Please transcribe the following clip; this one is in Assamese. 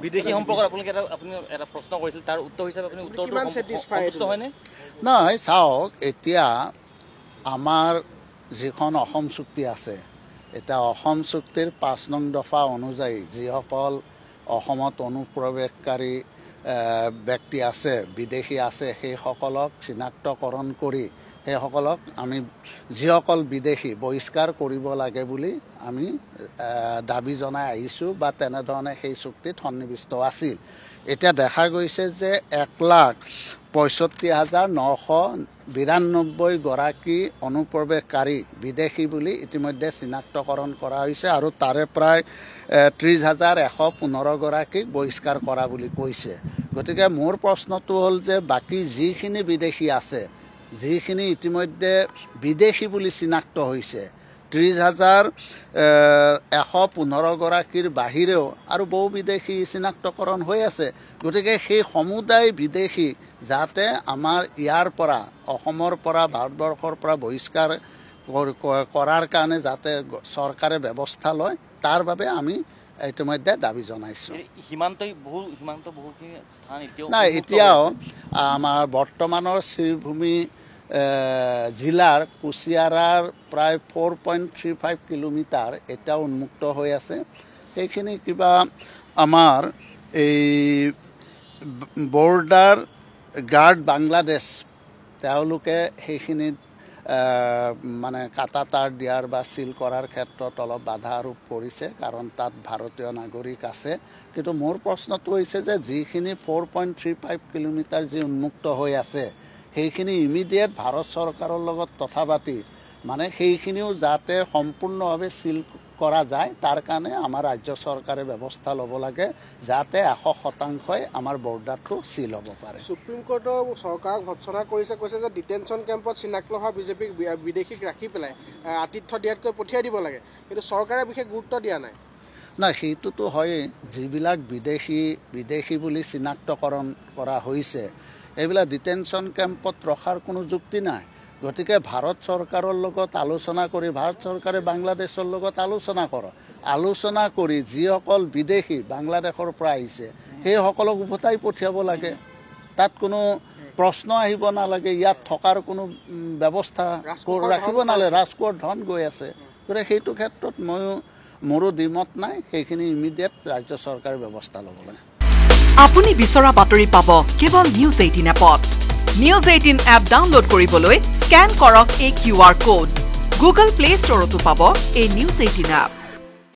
বিদেশী সম্পৰ্কত আপুনি এটা প্ৰশ্ন কৰিছিল তাৰ উত্তৰ হিচাপে আপুনি উত্তৰটো সন্তুষ্ট হয়নে? নহয়, চাওক, এতিয়া আমাৰ যিখন অসম চুক্তি আছে, এতিয়া অসম চুক্তিৰ 5 নং দফা অনুযায়ী যিসকল অসমত অনুপ্ৰৱেশকাৰী ব্যক্তি আছে, বিদেশী আছে, সেইসকলক চিনাক্তকৰণ কৰি সেইসকলক আমি যিসকল বিদেশী বহিষ্কাৰ কৰিব লাগে বুলি আমি দাবী জনাই আহিছোঁ বা তেনেধৰণে সেই চুক্তিত সন্নিৱিষ্ট আছিল। এতিয়া দেখা গৈছে যে 1,65,992 গৰাকী অনুপ্ৰৱেশকাৰী বিদেশী বুলি ইতিমধ্যে চিনাক্তকৰণ কৰা হৈছে আৰু তাৰে প্ৰায় 30,115 গৰাকীক বহিষ্কাৰ কৰা বুলি কৈছে। গতিকে মোৰ প্ৰশ্নটো হ'ল যে বাকী যিখিনি বিদেশী আছে, যিখিনি ইতিমধ্যে বিদেশী বুলি চিনাক্ত হৈছে, 30,115 গৰাকীৰ বাহিৰেও আৰু বহু বিদেশী চিনাক্তকৰণ হৈ আছে। গতিকে সেই সমুদায় বিদেশী যাতে আমাৰ ইয়াৰ পৰা, অসমৰ পৰা, ভাৰতবৰ্ষৰ পৰা বহিষ্কাৰ কৰাৰ কাৰণে যাতে চৰকাৰে ব্যৱস্থা লয়, তাৰ বাবে আমি ইতিমধ্যে দাবী জনাইছোঁ। নাই, এতিয়াও আমাৰ বৰ্তমানৰ শ্ৰীভূমি জিলাৰ কুচিয়াৰাৰ প্ৰায় 4.35 কিলোমিটাৰ এতিয়াও উন্মুক্ত হৈ আছে। সেইখিনি কিবা আমাৰ এই বৰ্ডাৰ গাৰ্ড বাংলাদেশ তেওঁলোকে সেইখিনিত মানে কাটা তাঁৰ দিয়াৰ বা চিল কৰাৰ ক্ষেত্ৰত অলপ বাধা আৰোপ কৰিছে, কাৰণ তাত ভাৰতীয় নাগৰিক আছে। কিন্তু মোৰ প্ৰশ্নটো হৈছে যে যিখিনি 4.35 কিলোমিটাৰ যি উন্মুক্ত হৈ আছে, সেইখিনি ইমিডিয়েট ভাৰত চৰকাৰৰ লগত কথা পাতি মানে সেইখিনিও যাতে সম্পূৰ্ণভাৱে চিল কৰা যায়, তাৰ কাৰণে আমাৰ ৰাজ্য চৰকাৰে ব্যৱস্থা ল'ব লাগে, যাতে 100% আমাৰ বৰ্ডাৰটো চিল হ'ব পাৰে। সুপ্ৰিম কোৰ্টৰ চৰকাৰক ভৎসনা কৰিছে, কৈছে যে ডিটেনশ্যন কেম্পত চিনাক্ত হোৱা বিদেশীক ৰাখি পেলাই আতিথ্য দিয়াতকৈ পঠিয়াই দিব লাগে, কিন্তু চৰকাৰে বিশেষ গুৰুত্ব দিয়া নাই। নাই, সেইটোতো হয়েই। যিবিলাক বিদেশী বুলি চিনাক্তকৰণ কৰা হৈছে, এইবিলাক ডিটেনশ্যন কেম্পত ৰখাৰ কোনো যুক্তি নাই। গতিকে ভাৰত চৰকাৰৰ লগত আলোচনা কৰি, ভাৰত চৰকাৰে বাংলাদেশৰ লগত আলোচনা কৰি যিসকল বিদেশী বাংলাদেশৰ পৰা আহিছে সেইসকলক উভতাই পঠিয়াব লাগে। তাত কোনো প্ৰশ্ন আহিব নালাগে, ইয়াত থকাৰ কোনো ব্যৱস্থা ৰাখিব নালাগে। ৰাজকোট ধন গৈ আছে। গতিকে সেইটো ক্ষেত্ৰত মোৰো দ্বিমত নাই, সেইখিনি ইমিডিয়েট ৰাজ্য চৰকাৰে ব্যৱস্থা ল'ব লাগে। আপুনি বিচৰা বাতৰি পাব কেৱল নিউজ 18 এপত। নিউজ 18 এপ ডাউনলোড কৰিবলৈ স্কেন কৰক এই QR কোড। গুগল প্লে ষ্টৰতো পাব এই নিউজ 18 এপ।